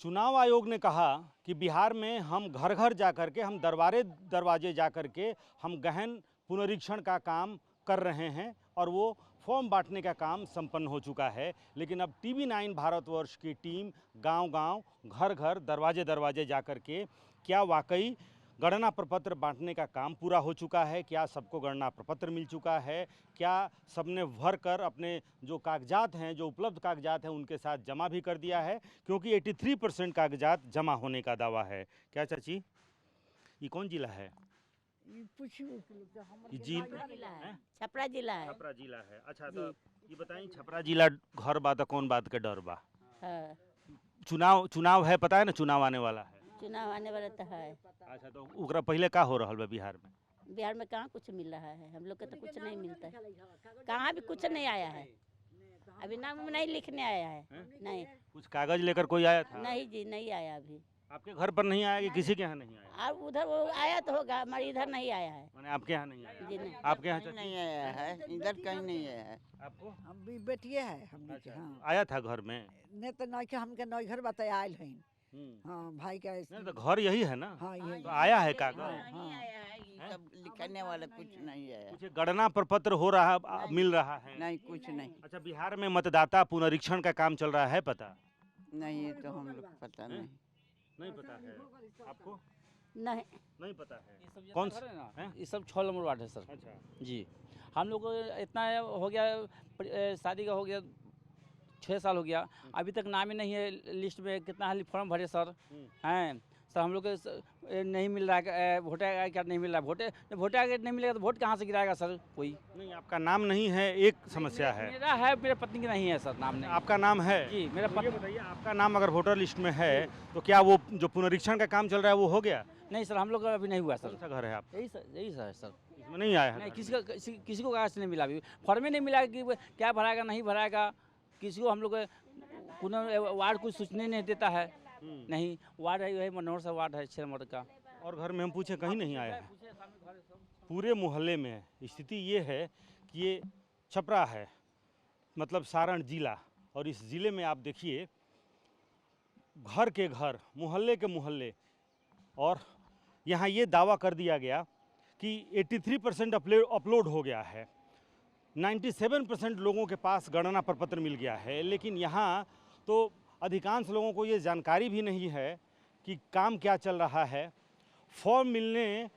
चुनाव आयोग ने कहा कि बिहार में हम घर घर जाकर के, हम दरवाजे जाकर के हम गहन पुनरीक्षण का काम कर रहे हैं और वो फॉर्म बांटने का काम संपन्न हो चुका है। लेकिन अब टीवी9 भारतवर्ष की टीम गांव-गांव, घर-घर, दरवाजे जाकर के क्या वाकई गणना प्रपत्र बांटने का काम पूरा हो चुका है? क्या सबको गणना प्रपत्र मिल चुका है? क्या सबने भर कर अपने जो कागजात हैं, जो उपलब्ध कागजात हैं, उनके साथ जमा भी कर दिया है? क्योंकि 83% कागजात जमा होने का दावा है। क्या चाची, ये कौन जिला है? छपरा जिला है। छपरा जिला है। अच्छा, तो ये बताइए, छपरा जिला घर बा तो कौन बात के डर बा? हाँ। चुनाव है, पता है ना, चुनाव आने वाला है। चुनाव आने वाला तो है। अच्छा, तो ओकरा पहले का हो रहा है बिहार में? बिहार में कहाँ कुछ मिल रहा है, हम लोग को तो कुछ नहीं मिलता है, कहाँ भी कुछ नहीं आया है। अभी नाम नहीं लिखने आया है। नहीं, कुछ कागज लेकर कोई आया था? नहीं जी, नहीं आया अभी। आपके घर पर नहीं आया कि किसी के यहाँ नहीं आया? और उधर वो आया तो होगा, हमारे इधर नहीं आया है। मैंने आपके यहाँ नहीं आया? जी नहीं। आपके यहाँ नहीं आया है, इधर कहीं नहीं आया है। आपको? हम भी बेटिए है हम भी। अच्छा, हाँ, आया था घर में? नहीं तो नहीं के हमके नई घर बताया आयल हैं। हाँ भाई का नहीं तो घर यही है ना? हाँ ये तो आया है कागज? नहीं आया है, ये सब लिखने वाला कुछ नहीं आया। कुछ गणना प्रपत्र हो रहा, मिल रहा है? नहीं, कुछ नहीं। अच्छा, बिहार में मतदाता पुनरीक्षण का काम चल रहा है, पता? नहीं, ये तो हम लोग पता नहीं। नहीं पता है आपको? नहीं, नहीं पता है। कौन कौन सा है ना? हैं? ये सब 6 नंबर वार्ड है सर। अच्छा, जी, हम लोग को इतना हो गया, शादी का हो गया 6 साल हो गया, अभी तक नाम ही नहीं है लिस्ट में। कितना हाली फॉर्म भरे सर हैं सर, हम लोग को नहीं मिल रहा है, वोटर आई कार्ड नहीं मिल रहा है। वोटर आई कार्ड नहीं मिलेगा तो वोट कहाँ से गिराएगा सर कोई? नहीं, आपका नाम नहीं है, एक समस्या है। मेरा है, मेरे पत्नी की नहीं है सर, नाम नहीं। आपका नाम है? जी, मेरा तो ये पत्नी। बताइए, आपका नाम अगर वोटर लिस्ट में है तो क्या वो जो पुनरीक्षण का काम चल रहा है वो हो गया? नहीं सर, हम लोग का अभी नहीं हुआ कौन सर। सा घर है आप? यही सर सर। इसमें नहीं आया है? नहीं, किसी को कागज नहीं मिला, अभी फॉर्म ही नहीं मिला कि वो क्या भराएगा नहीं भराएगा। किसी को हम लोग वार्ड कुछ सूचना नहीं देता है। नहीं, वार्ड है वही मनोहर सा वार्ड है 6 नंबर का। और घर में हम पूछे, कहीं नहीं आया है। पूरे मोहल्ले में स्थिति ये है कि ये छपरा है, मतलब सारण जिला, और इस ज़िले में आप देखिए घर के घर, मोहल्ले के मोहल्ले, और यहाँ ये दावा कर दिया गया कि 83% अपलोड हो गया है, 97% लोगों के पास गणना प्रपत्र मिल गया है। लेकिन यहाँ तो अधिकांश लोगों को ये जानकारी भी नहीं है कि काम क्या चल रहा है। फॉर्म मिलने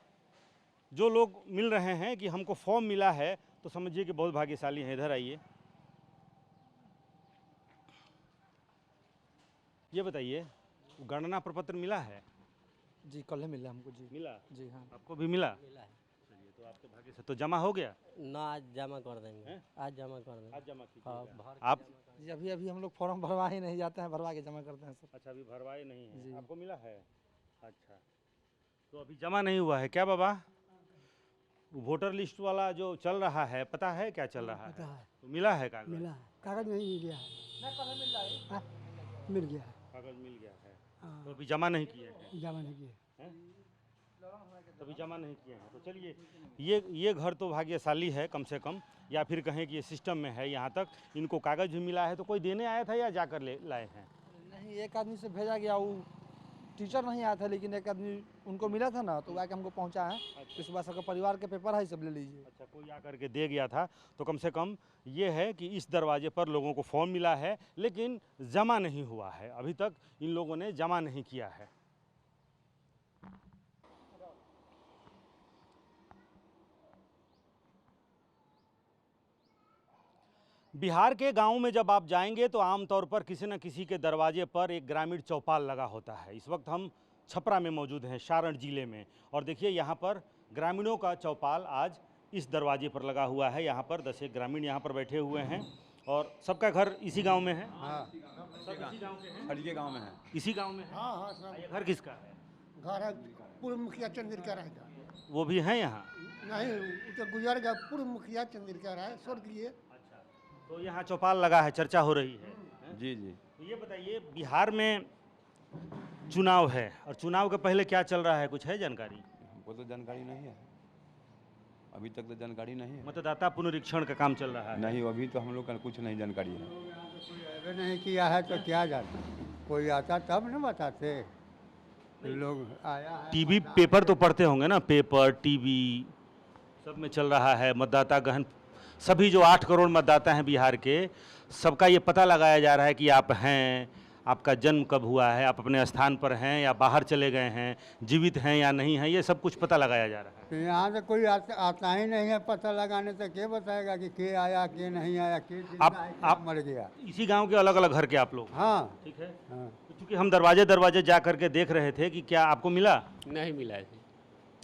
जो लोग मिल रहे हैं कि हमको फॉर्म मिला है, तो समझिए कि बहुत भाग्यशाली हैं। इधर आइए, ये बताइए, गणना प्रपत्र मिला है? जी, कल ही मिला हमको जी। मिला? जी हाँ, आपको भी मिला? मिला है। चलिए, तो आपके भाग्य से तो जमा हो गया। ना, आज जमा कर देंगे। हैं? आज जमा कर देंगे। आज जमा हाँ, कीजिएगा। भर आप? जी, अभी हम लोग फॉर्म भरवा ही नहीं जाते हैं, भरवा के जमा करते हैं सर। अच्छा, अभी भरवाए नहीं जी। है, आपको मिला है? अच्छा, तो अभी जमा नहीं हुआ है क्या बाबा? वोटर लिस्ट वाला जो चल रहा है, पता है क्या चल रहा है? तो मिला है कागज? मिला है, कागज नहीं मिल गया है। मिल गया है, कागज मिल गया है, हाँ। तो अभी जमा नहीं किए हैं? जमा नहीं किए। हैं? तो अभी जमा नहीं किए हैं। तो चलिए, ये घर तो भाग्यशाली है कम से कम, या फिर कहें कि ये सिस्टम में है। यहाँ तक इनको कागज भी मिला है। तो कोई देने आया था या जाकर ले लाए हैं? नहीं, एक आदमी से भेजा गया, वो टीचर नहीं आया था, लेकिन एक आदमी उनको मिला था ना, तो वो आके हमको पहुँचा है। इस बार सबका परिवार के पेपर है, सब ले लीजिए। अच्छा, कोई आकर के दे गया था। तो कम से कम ये है कि इस दरवाजे पर लोगों को फॉर्म मिला है, लेकिन जमा नहीं हुआ है। अभी तक इन लोगों ने जमा नहीं किया है। बिहार के गाँव में जब आप जाएंगे तो आमतौर पर किसी न किसी के दरवाजे पर एक ग्रामीण चौपाल लगा होता है। इस वक्त हम छपरा में मौजूद हैं, सारण जिले में, और देखिए यहाँ पर ग्रामीणों का चौपाल आज इस दरवाजे पर लगा हुआ है। यहाँ पर 10 एक ग्रामीण यहाँ पर बैठे हुए हैं, और सबका घर इसी गांव में है? हाँ, सब इसी गांव के हैं? खड़िए गांव में है। इसी गांव में है? हाँ हाँ सब ये घर किसका है? घर है, पूर्व मुखिया चंद्रिका रहेगा। वो भी है यहाँ? नहीं, वो तो गुजर गया, पूर्व मुखिया चंद्रिका रहा है, स्वर्गीय। अच्छा, तो यहाँ चौपाल लगा है, चर्चा हो रही है। जी जी। तो ये बताइए, बिहार में चुनाव है, और चुनाव के पहले क्या चल रहा है, कुछ है जानकारी? हमको तो जानकारी नहीं है, अभी तक तो जानकारी नहीं है। मतदाता पुनरीक्षण का काम चल रहा है? नहीं, अभी तो हम लोग का कुछ नहीं जानकारी है। नहीं किया है तो क्या जाता। कोई आता तब न बताते लोग आया है टीवी पेपर तो पढ़ते होंगे ना, पेपर टीवी सब में चल रहा है मतदाता गहन। सभी जो 8 करोड़ मतदाता हैं बिहार के, सबका ये पता लगाया जा रहा है कि आप हैं, आपका जन्म कब हुआ है, आप अपने स्थान पर हैं या बाहर चले गए हैं, जीवित हैं या नहीं हैं, ये सब कुछ पता लगाया जा रहा है। तो यहाँ से कोई आता ही नहीं है पता लगाने, तो क्या बताएगा कि के आया के नहीं आया, के जिंदा है, के आप मर गया। इसी गांव के अलग अलग घर के आप लोग? हाँ ठीक है। हाँ। क्योंकि हम दरवाजे दरवाजे जा करके देख रहे थे कि क्या आपको मिला? नहीं मिला है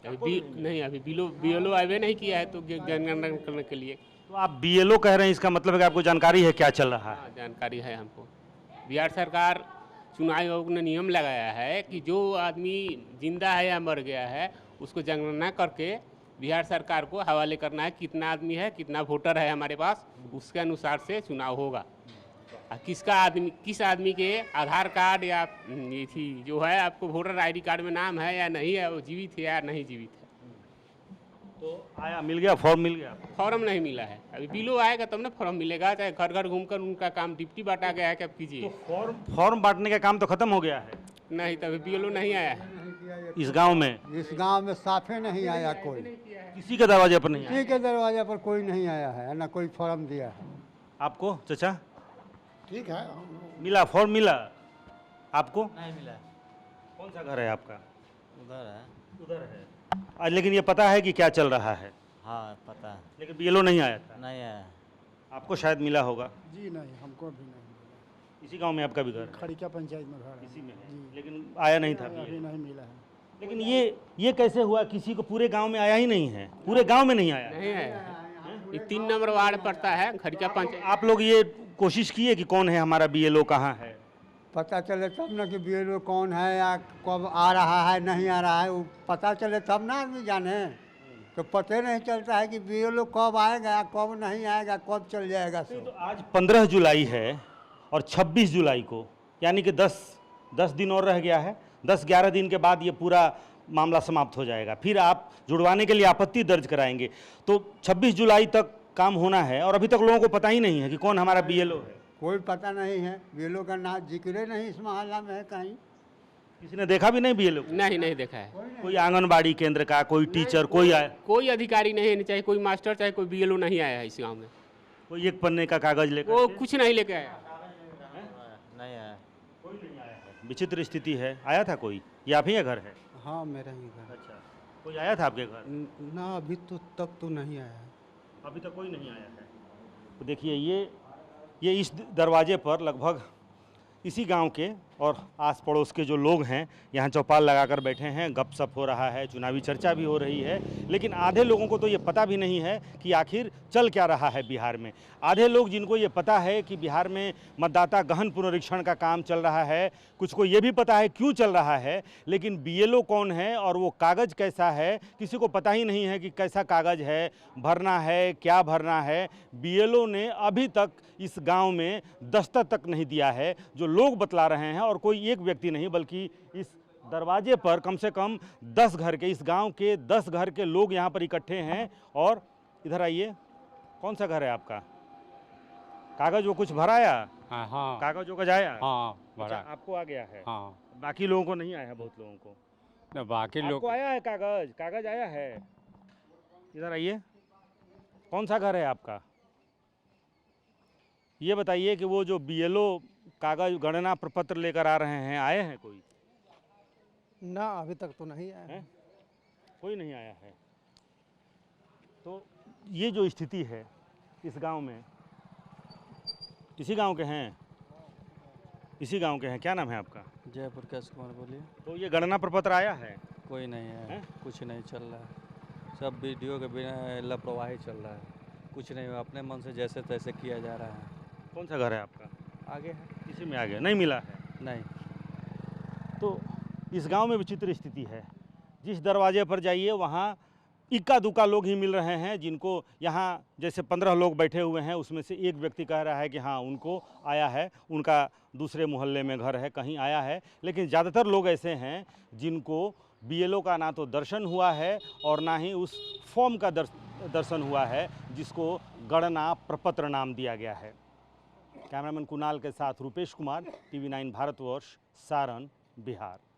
नहीं, अभी बीएलओ आवे नहीं किया है तो जनगणना करने के लिए। तो आप बीएलओ कह रहे हैं, इसका मतलब है कि आपको जानकारी है क्या चल रहा है? हाँ, जानकारी है हमको। बिहार सरकार चुनाव आयोग ने नियम लगाया है कि जो आदमी जिंदा है या मर गया है उसको जनगणना करके बिहार सरकार को हवाले करना है, कितना आदमी है, कितना वोटर है हमारे पास, उसके अनुसार से चुनाव होगा। किस आदमी के आधार कार्ड या ये थी जो है आपको वोटर आईडी कार्ड में नाम है या नहीं है, वो जीवित है या नहीं जीवित है। तो आया, मिल गया, फॉर्म मिल गया? फॉर्म नहीं मिला है, अभी बिलो आएगा तब ना फॉर्म मिलेगा। चाहे घर घर घूमकर उनका काम डिप्टी बांटा गया है, क्या कीजिए। तो फॉर्म बांटने का काम तो खत्म हो गया है? नहीं, तभी बीएलओ नहीं आया है इस गांव में? इस गांव में साफे नहीं आया कोई, किसी के दरवाजे पर नहीं आया? किसी के दरवाजे पर कोई नहीं आया है, ना कोई फॉर्म दिया है। आपको चाचा ठीक है। मिला, फॉर्म मिला आपको? नहीं मिला। कौन सा घर है आपका? उधर है। उधर है। लेकिन ये पता है कि क्या चल रहा है? हाँ पता है। लेकिन बीएलओ नहीं आया था? नहीं आया। आपको शायद मिला होगा? जी नहीं, हमको भी नहीं मिला। इसी गांव में आपका भी घर है? खड़िका पंचायत में घर है। इसी में है, जी। लेकिन आया नहीं था अभी BLO? नहीं मिला है। लेकिन ये कैसे हुआ, किसी को पूरे गांव में आया ही नहीं है? पूरे गांव में नहीं आया? नहीं आया। ये 3 नंबर वार्ड पड़ता है खड़िका पंचायत। आप लोग ये कोशिश किए कि कौन है हमारा बीएलओ, कहाँ है? पता चले तब ना कि बीएलओ कौन है या कब आ रहा है नहीं आ रहा है, वो पता चले तब ना आदमी जाने। तो पता नहीं चलता है कि बीएलओ कब आएगा, कब नहीं आएगा, कब चल जाएगा सब। तो आज 15 जुलाई है और 26 जुलाई को, यानी कि 10 दिन और रह गया है। 10-11 दिन के बाद ये पूरा मामला समाप्त हो जाएगा। फिर आप जुड़वाने के लिए आपत्ति दर्ज कराएंगे, तो 26 जुलाई तक काम होना है और अभी तक लोगों को पता ही नहीं है कि कौन हमारा बीएलओ है। कोई पता नहीं है, बीएलओ का नाम जिक्र नहीं इस मोहल्ला में है कहीं। किसी ने देखा भी नहीं बीएलओ? नहीं देखा है। कोई आंगनबाड़ी केंद्र का कोई टीचर कोई आया? कोई अधिकारी नहीं है, चाहे कोई मास्टर चाहे कोई बीएलओ नहीं आया है इस गाँव में। कोई एक पन्ने का कागज लेकर? वो कुछ नहीं लेके आया। नहीं आया। कोई नहीं आया है। विचित्र स्थिति है। आया था कोई? ये आप ही का घर है? हाँ मेरा ही घर। अच्छा, कोई आया था आपके घर? ना अभी तो तक तो नहीं आया है। अभी तक कोई नहीं आया है। तो देखिए ये इस दरवाजे पर लगभग इसी गांव के और आस पड़ोस के जो लोग हैं यहाँ चौपाल लगाकर बैठे हैं, गपशप हो रहा है, चुनावी चर्चा भी हो रही है। लेकिन आधे लोगों को तो ये पता भी नहीं है कि आखिर चल क्या रहा है बिहार में। आधे लोग जिनको ये पता है कि बिहार में मतदाता गहन पुनरीक्षण का काम चल रहा है, कुछ को ये भी पता है क्यों चल रहा है, लेकिन बीएलओ कौन है और वो कागज़ कैसा है किसी को पता ही नहीं है कि कैसा कागज़ है, भरना है, क्या भरना है। बीएलओ ने अभी तक इस गांव में दस्तक तक नहीं दिया है, जो लोग बतला रहे हैं। और कोई एक व्यक्ति नहीं बल्कि इस दरवाजे पर कम से कम 10 घर के, इस गांव के 10 घर के लोग यहाँ पर इकट्ठे हैं। और इधर आइए, कौन सा घर है आपका? कागज वो कुछ भराया? हाँ हाँ कागज वोगज आया? हाँ अच्छा, आपको आ गया है? हाँ। बाकी लोगों को नहीं आया है? बहुत लोगों को। बाकी आपको आया है कागज आया है? इधर आइए, कौन सा घर है आपका? ये बताइए कि वो जो बीएलओ कागज गणना प्रपत्र लेकर आ रहे हैं, आए हैं कोई? ना अभी तक तो नहीं आया है। कोई नहीं आया है। तो ये जो स्थिति है इस गांव में, इसी गांव के हैं? इसी गांव के हैं। क्या नाम है आपका? जयप्रकाश कुमार। बोलिए। तो ये गणना प्रपत्र आया है? कोई नहीं है, कुछ नहीं चल रहा है। सब वीडियो के बिना लापरवाही चल रहा है, कुछ नहीं, अपने मन से जैसे तैसे किया जा रहा है। कौन सा घर है आपका? आगे है। इसी में आगे नहीं मिला है? नहीं। तो इस गांव में विचित्र स्थिति है। जिस दरवाजे पर जाइए वहाँ इक्का दुक्का लोग ही मिल रहे हैं, जिनको यहाँ जैसे 15 लोग बैठे हुए हैं, उसमें से एक व्यक्ति कह रहा है कि हाँ उनको आया है, उनका दूसरे मोहल्ले में घर है, कहीं आया है। लेकिन ज़्यादातर लोग ऐसे हैं जिनको बीएलओ का ना तो दर्शन हुआ है और ना ही उस फॉर्म का दर्शन हुआ है जिसको गणना प्रपत्र नाम दिया गया है। कैमरामैन कुणाल के साथ रुपेश कुमार, TV9 भारतवर्ष, सारण, बिहार।